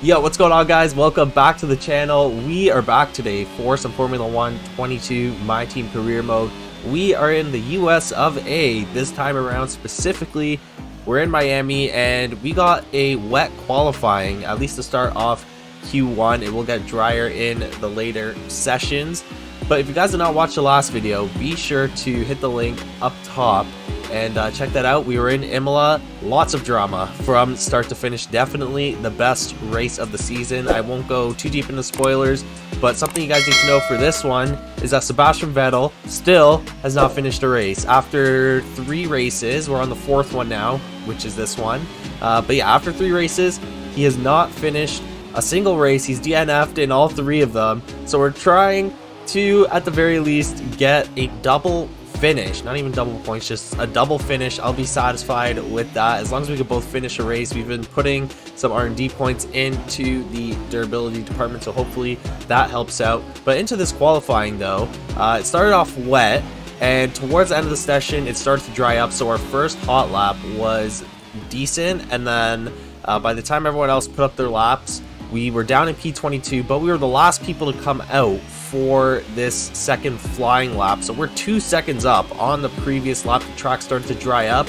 Yo, what's going on, guys? Welcome back to the channel. We are back today for some Formula 1 22 My Team Career Mode. We are in the US of A this time around. Specifically, we're in Miami and we got a wet qualifying, at least to start off Q1. It will get drier in the later sessions. But if you guys did not watch the last video, be sure to hit the link up top and check that out. We were in Imola, lots of drama from start to finish. Definitely the best race of the season. I won't go too deep into spoilers, but something you guys need to know for this one is that Sebastian Vettel still has not finished a race. After 3 races, we're on the 4th one now, which is this one. But yeah, after 3 races, he has not finished a single race. He's DNF'd in all 3 of them. So we're trying to, at the very least, get a double finish. Not even double points, just a double finish. I'll be satisfied with that as long as we can both finish a race. We've been putting some R&D points into the durability department, so hopefully that helps out. But into this qualifying though, it started off wet, and towards the end of the session it started to dry up, so our first hot lap was decent, and then by the time everyone else put up their laps, we were down in P22, but we were the last people to come out for this second flying lap. So we're 2 seconds up on the previous lap. The track started to dry up,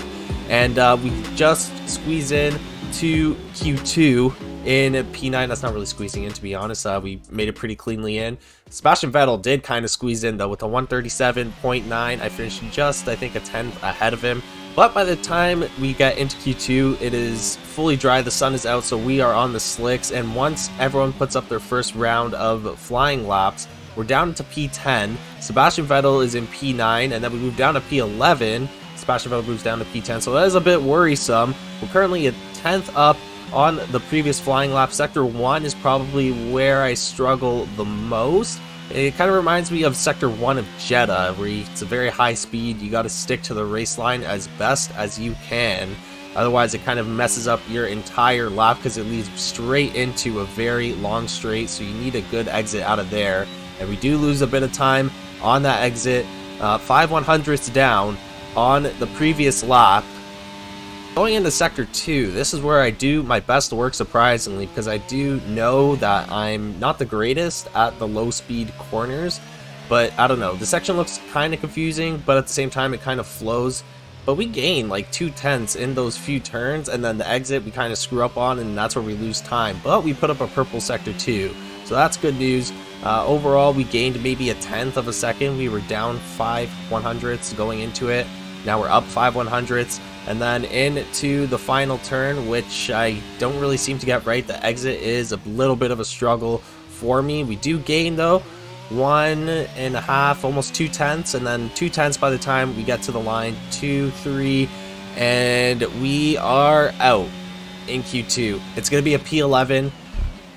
and we just squeeze in to Q2 in P9. That's not really squeezing in, to be honest. We made it pretty cleanly in. Sebastian Vettel did kind of squeeze in though with a 137.9. I finished just, I think, a 10th ahead of him. But by the time we get into Q2, it is fully dry, the sun is out, so we are on the slicks, and once everyone puts up their first round of flying laps, we're down to P10. Sebastian Vettel is in P9, and then we move down to P11. Sebastian Vettel moves down to P10, so that is a bit worrisome. We're currently a 10th up on the previous flying lap. Sector 1 is probably where I struggle the most. It kind of reminds me of Sector 1 of Jeddah, where it's a very high speed. You got to stick to the race line as best as you can. Otherwise, it kind of messes up your entire lap because it leads straight into a very long straight, so you need a good exit out of there. And we do lose a bit of time on that exit. 5/100ths down on the previous lap. Going into Sector 2, this is where I do my best work, surprisingly, because I do know that I'm not the greatest at the low speed corners, but I don't know, the section looks kind of confusing, but at the same time it kind of flows. But we gain like 2/10ths in those few turns, and then the exit we kind of screw up on, and that's where we lose time. But we put up a purple Sector 2, so that's good news. Overall, we gained maybe a 10th of a second. We were down 5/100ths going into it. Now we're up 5/100ths. And then into the final turn, which I don't really seem to get right. The exit is a little bit of a struggle for me. We do gain though 1.5, almost 2/10ths, and then 2/10ths by the time we get to the line. 2, 3, and we are out in Q2. It's going to be a P11.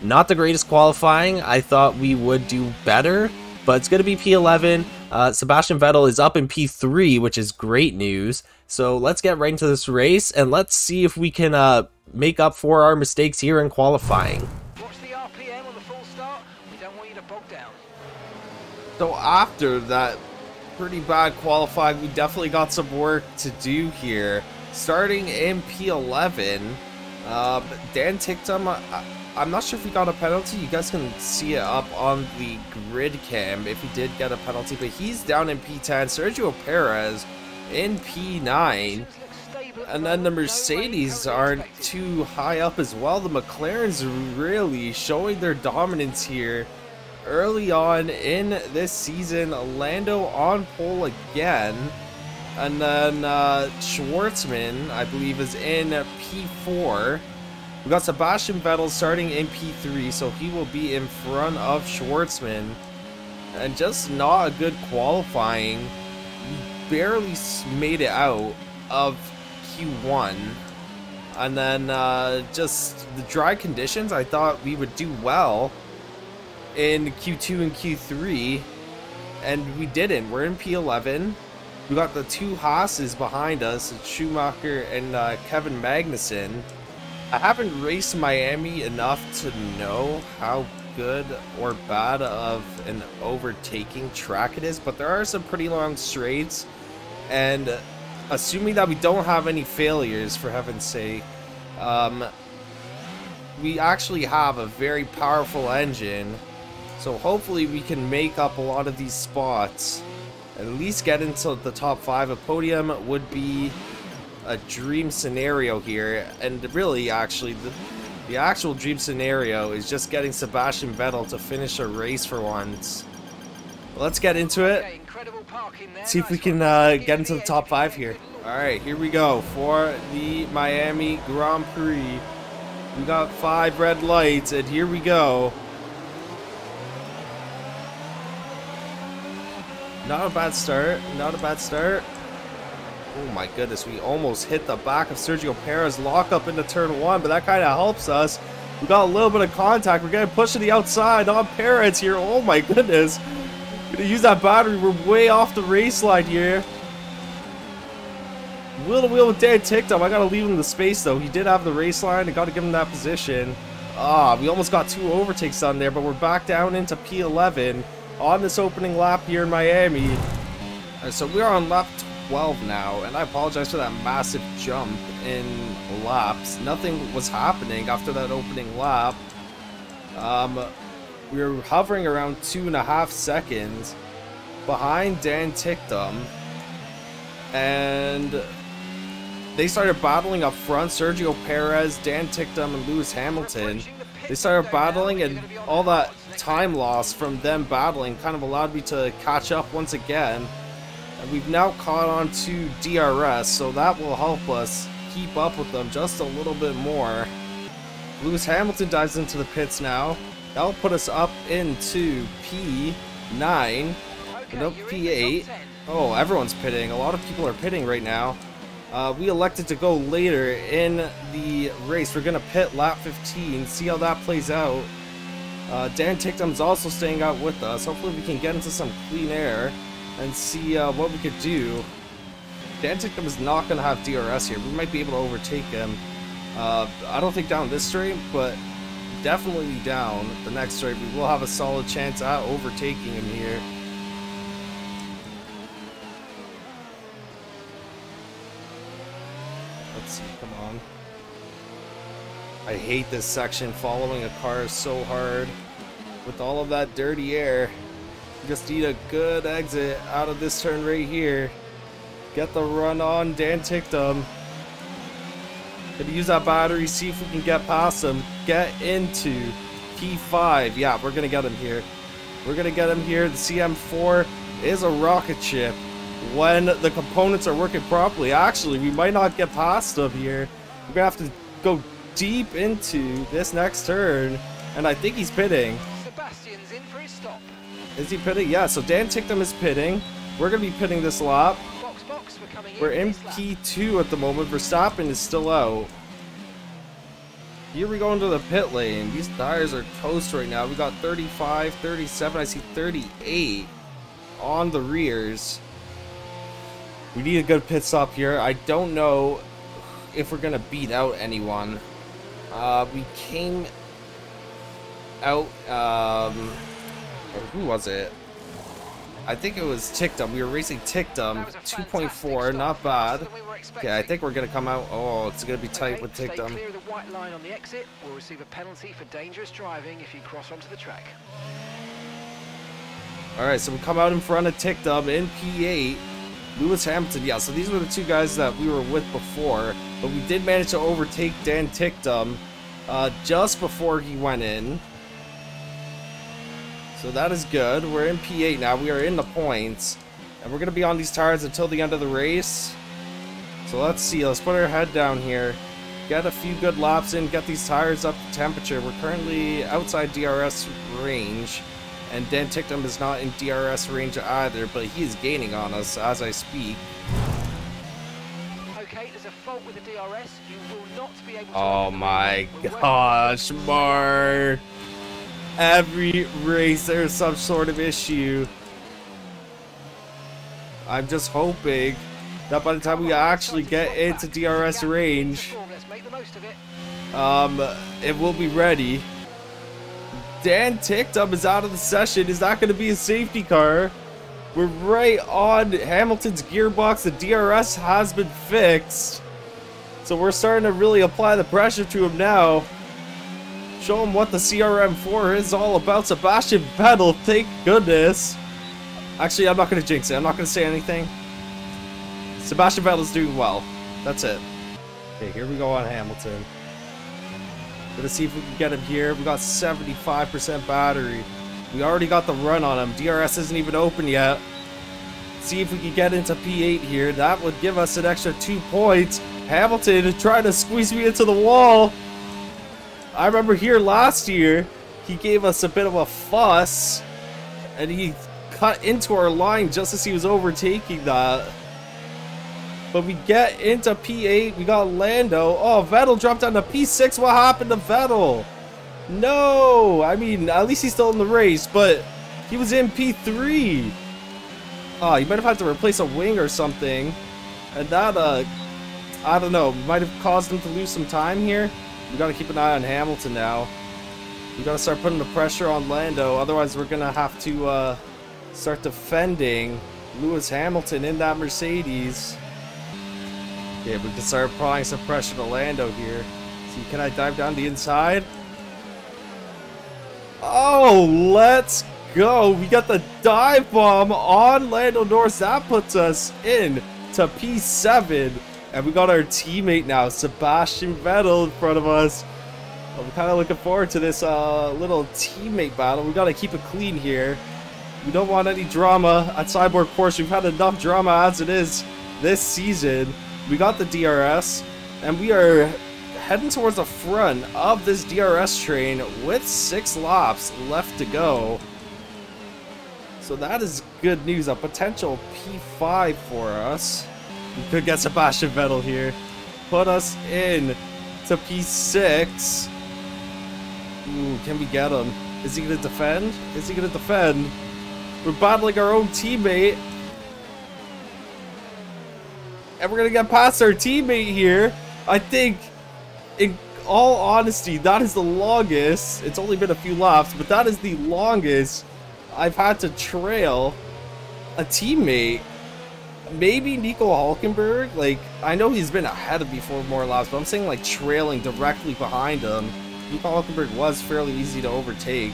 Not the greatest qualifying. I thought we would do better, but it's going to be P11. Sebastian Vettel is up in P3, which is great news. So let's get right into this race, and let's see if we can make up for our mistakes here in qualifying. Watch the RPM on the full start. We don't want you to bog down. So after that pretty bad qualifying, we definitely got some work to do here. Starting in P11, Dan Ticktum, I'm not sure if he got a penalty. You guys can see it up on the grid cam if he did get a penalty, but he's down in P10. Sergio Perez in P9, and then the Mercedes aren't too high up as well. The McLaren's really showing their dominance here early on in this season. Lando on pole again, and then Schwartzman, I believe, is in P4. We got Sebastian Vettel starting in P3, so he will be in front of Schwartzman, and just not a good qualifying. We barely made it out of Q1, and then just the dry conditions, I thought we would do well in Q2 and Q3, and we didn't. We're in P11. We got the 2 Haas's behind us, Schumacher and Kevin Magnussen. I haven't raced Miami enough to know how good or bad of an overtaking track it is, but there are some pretty long straights, and assuming that we don't have any failures, for heaven's sake, we actually have a very powerful engine. So hopefully we can make up a lot of these spots. At least get into the top 5. A podium would be a dream scenario here. And really, actually, the actual dream scenario is just getting Sebastian Vettel to finish a race for once. Let's get into it. See if we can get into the top 5 here. Alright, here we go for the Miami Grand Prix. We got 5 red lights, and here we go. Not a bad start. Not a bad start. Oh my goodness, we almost hit the back of Sergio Perez. Lock up into turn 1, but that kind of helps us. We got a little bit of contact. We're getting pushed to the outside on Perez here. Oh my goodness. Gonna use that battery. We're way off the race line here. Wheel to wheel with Dan Ticktum. I gotta leave him the space though. He did have the race line. I gotta give him that position. We almost got 2 overtakes done there, but we're back down into P11 on this opening lap here in Miami. Alright, so we're on lap 12 now, and I apologize for that massive jump in laps. Nothing was happening after that opening lap. We were hovering around 2.5 seconds behind Dan Ticktum, and they started battling up front. Sergio Perez, Dan Ticktum, and Lewis Hamilton. They started battling, and all that time loss from them battling kind of allowed me to catch up once again. And we've now caught on to DRS, so that will help us keep up with them just a little bit more. Lewis Hamilton dives into the pits now. That'll put us up into P9. Nope, P8. Oh, everyone's pitting. A lot of people are pitting right now. We elected to go later in the race. We're going to pit lap 15, see how that plays out. Dan Ticktum's also staying out with us. Hopefully we can get into some clean air and see what we could do. Dan Ticktum is not going to have DRS here. We might be able to overtake him. I don't think down this straight, but definitely down the next straight. We will have a solid chance at overtaking him here. Let's see, come on. I hate this section. Following a car is so hard with all of that dirty air. You just need a good exit out of this turn right here. Get the run on Dan Ticktum. Gonna use that battery, see if we can get past him. Get into P5. Yeah, we're gonna get him here. We're gonna get him here. The CM4 is a rocket ship when the components are working properly. Actually, we might not get past him here. We're gonna have to go deep into this next turn, and I think he's pitting. Sebastian's in for his stop. Is he pitting? Yeah, so Dan Ticktum is pitting. We're gonna be pitting this lap. Box, We're in P2 at the moment. Verstappen is still out. Here we go into the pit lane. These tires are toast right now. We got 35, 37, I see 38 on the rears. We need a good pit stop here. I don't know if we're gonna beat out anyone. We came out, who was it? I think it was Ticktum. We were racing Ticktum, 2.4, not bad. Okay, I think we're gonna come out. Oh, it's gonna be tight with Ticktum. Stay clear of the white line on the exit. We'll receive a penalty for dangerous driving if you cross onto the track. All right, so we come out in front of Ticktum in P8. Lewis Hamilton, yeah. So these were the 2 guys that we were with before, but we did manage to overtake Dan Ticktum just before he went in. So that is good. We're in P8 now. We are in the points. And we're going to be on these tires until the end of the race. So let's see. Let's put our head down here. Get a few good laps in. Get these tires up to temperature. We're currently outside DRS range. And Dan Ticktum is not in DRS range either. But he is gaining on us as I speak. Okay, there's a fault with the DRS. You will not be able to... Oh my gosh, Mark. Every race there's some sort of issue. I'm just hoping that by the time we actually get into DRS range, it will be ready. Dan Ticktum is out of the session. Is that going to be a safety car? We're right on Hamilton's gearbox. The DRS has been fixed. So we're starting to really apply the pressure to him now. Show him what the CRM4 is all about. Sebastian Vettel, thank goodness. Actually, I'm not going to jinx it. I'm not going to say anything. Sebastian Vettel's doing well. That's it. Okay, here we go on Hamilton. Gonna see if we can get him here. We got 75% battery. We already got the run on him. DRS isn't even open yet. See if we can get into P8 here. That would give us an extra 2 points. Hamilton trying to squeeze me into the wall. I remember here last year, he gave us a bit of a fuss. And he cut into our line just as he was overtaking that. But we get into P8. We got Lando. Oh, Vettel dropped down to P6. What happened to Vettel? No. I mean, at least he's still in the race. But he was in P3. Oh, you might have had to replace a wing or something. And that, I don't know. Might have caused him to lose some time here. We got to keep an eye on Hamilton now. We got to start putting the pressure on Lando. Otherwise, we're going to have to start defending Lewis Hamilton in that Mercedes. Yeah, we can start applying some pressure to Lando here. See, can I dive down the inside? Oh, let's go. We got the dive bomb on Lando Norris. That puts us in to P7. And we got our teammate now, Sebastian Vettel, in front of us. I'm kind of looking forward to this little teammate battle. We got to keep it clean here. We don't want any drama at Cyborg Porsche. We've had enough drama as it is this season. We got the DRS, and we are heading towards the front of this DRS train with 6 laps left to go. So that is good news, a potential P5 for us. We could get Sebastian Vettel here. Put us in to P6. Ooh, can we get him? Is he going to defend? Is he going to defend? We're battling our own teammate. And we're going to get past our teammate here. I think, in all honesty, that is the longest. It's only been a few laps, but that is the longest I've had to trail a teammate. Maybe Nico Hulkenberg. Like, I know he's been ahead of me for more laps, but I'm saying, like, trailing directly behind him. Nico Hulkenberg was fairly easy to overtake.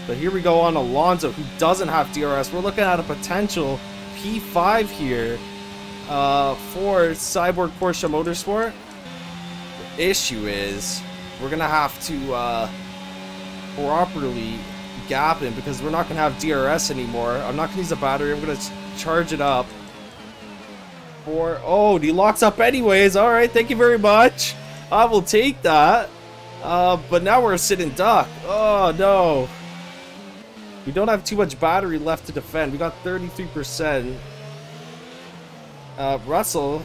But here we go on Alonso, who doesn't have DRS. We're looking at a potential P5 here. For Cyborg Porsche Motorsport. The issue is we're gonna have to properly gap him because we're not gonna have DRS anymore. I'm not gonna use a battery. I'm gonna charge it up for. Oh, he locks up anyways. All right, thank you very much. I will take that. But now we're a sitting duck. Oh no, we don't have too much battery left to defend. We got 33%. Russell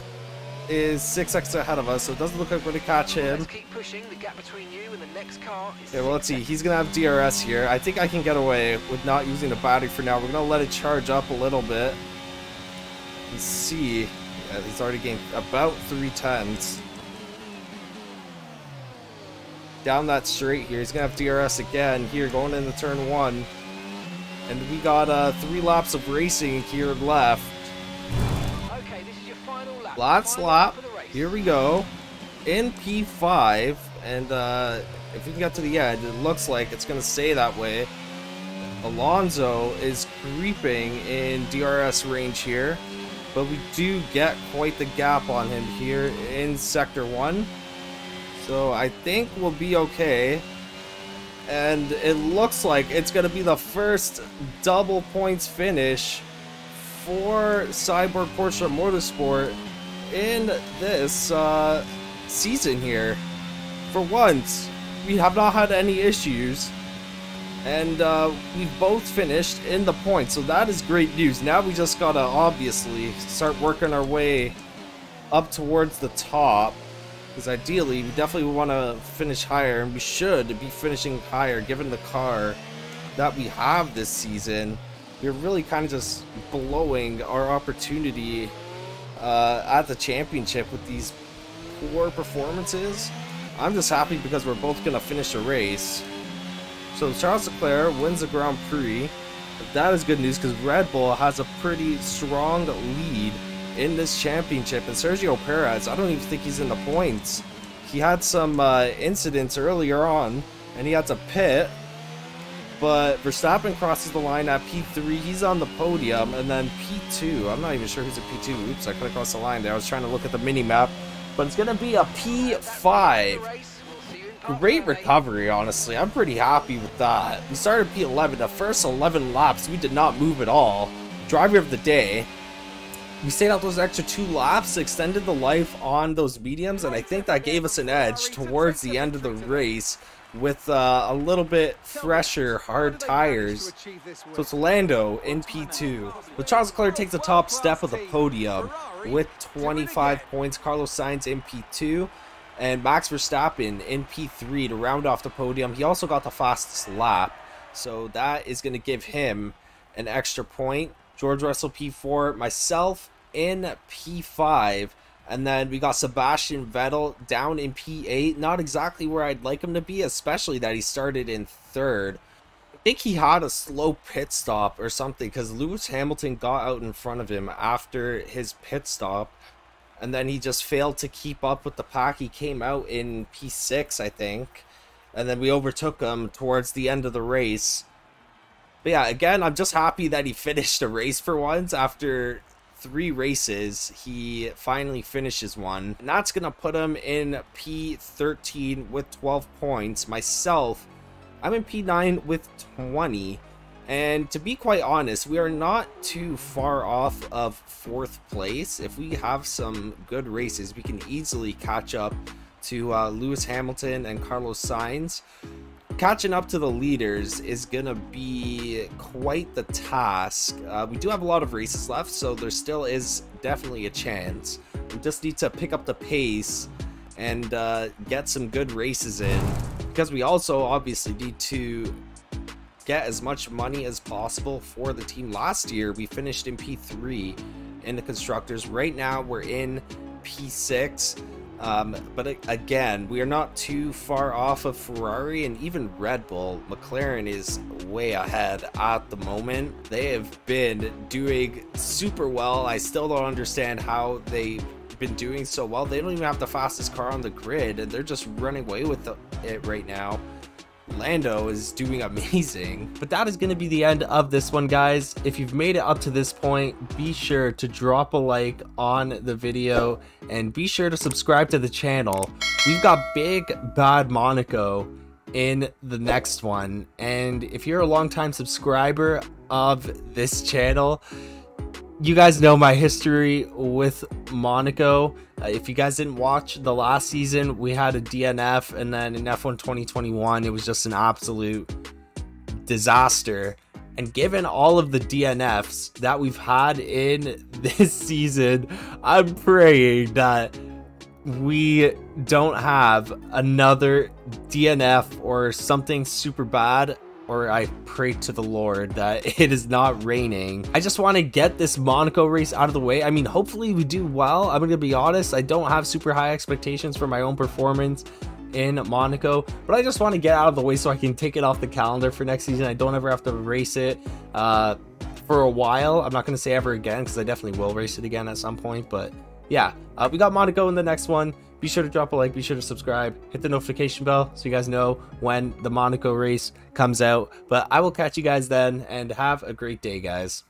is 6x ahead of us, so it doesn't look like we're going to catch him. Let's keep pushing. The gap between you and the next car is. Yeah, well, let's see. He's going to have DRS here. I think I can get away with not using the battery for now. We're going to let it charge up a little bit. Let's see. Yeah, he's already gained about 3/10. Down that straight here. He's going to have DRS again here going into turn 1. And we got 3 laps of racing here left. Last lap, here we go, in P5, and if we can get to the end, it looks like it's going to stay that way. Alonso is creeping in DRS range here, but we do get quite the gap on him here in Sector 1, so I think we'll be okay. And it looks like it's going to be the first double points finish for Cyborg Porsche Motorsport in this season here. For once, we have not had any issues, and we've both finished in the points, so that is great news. Now we just gotta obviously start working our way up towards the top, because ideally we definitely want to finish higher, and we should be finishing higher given the car that we have this season. We're really kind of just blowing our opportunity at the championship with these poor performances. I'm just happy because we're both going to finish a race. So Charles Leclerc wins the Grand Prix. That is good news because Red Bull has a pretty strong lead in this championship. And Sergio Perez, I don't even think he's in the points. He had some incidents earlier on and he had to pit. But Verstappen crosses the line at P3. He's on the podium, and then P2. I'm not even sure who's at P2. Oops, I could have crossed the line there. I was trying to look at the mini map, but it's gonna be a P5. Great recovery, honestly. I'm pretty happy with that. We started P11. The first 11 laps, we did not move at all. Driver of the day. We stayed out those extra 2 laps, extended the life on those mediums, and I think that gave us an edge towards the end of the race with a little bit fresher, hard tires. So it's Lando in P2. But Charles Leclerc takes the top step of the podium with 25 points. Carlos Sainz in P2. And Max Verstappen in P3 to round off the podium. He also got the fastest lap, so that is going to give him an extra point. George Russell P4, myself in P5, and then we got Sebastian Vettel down in P8. Not exactly where I'd like him to be, especially that he started in 3rd. I think he had a slow pit stop or something, because Lewis Hamilton got out in front of him after his pit stop. And then he just failed to keep up with the pack. He came out in P6, I think. And then we overtook him towards the end of the race. But yeah, again, I'm just happy that he finished a race for once. After 3 races, he finally finishes one. And that's going to put him in P13 with 12 points. Myself, I'm in P9 with 20. And to be quite honest, we are not too far off of 4th place. If we have some good races, we can easily catch up to Lewis Hamilton and Carlos Sainz. Catching up to the leaders is going to be quite the task. We do have a lot of races left, so there still is definitely a chance. We just need to pick up the pace and get some good races in. Because we also obviously need to get as much money as possible for the team. Last year we finished in P3 in the constructors. Right now we're in P6, but again, we are not too far off of Ferrari and even Red Bull. McLaren is way ahead at the moment. They have been doing super well. I still don't understand how they've been doing so well. They don't even have the fastest car on the grid, and they're just running away with it right now. Lando is doing amazing. But that is going to be the end of this one, guys. If you've made it up to this point, be sure to drop a like on the video and be sure to subscribe to the channel. We've got Big Bad Monaco in the next one, and if you're a longtime subscriber of this channel, you guys know my history with Monaco. If you guys didn't watch the last season, we had a DNF, and then in F1 2021, it was just an absolute disaster. And given all of the DNFs that we've had in this season, I'm praying that we don't have another DNF or something super bad, or I pray to the Lord that it is not raining. I just want to get this Monaco race out of the way. I mean, hopefully we do well. I'm gonna be honest, I don't have super high expectations for my own performance in Monaco, but I just want to get out of the way so I can take it off the calendar for next season. I don't ever have to race it for a while. I'm not going to say ever again, because I definitely will race it again at some point. But yeah, we got Monaco in the next one. Be sure to drop a like, be sure to subscribe, hit the notification bell so you guys know when the Monaco race comes out. But I will catch you guys then, and have a great day, guys.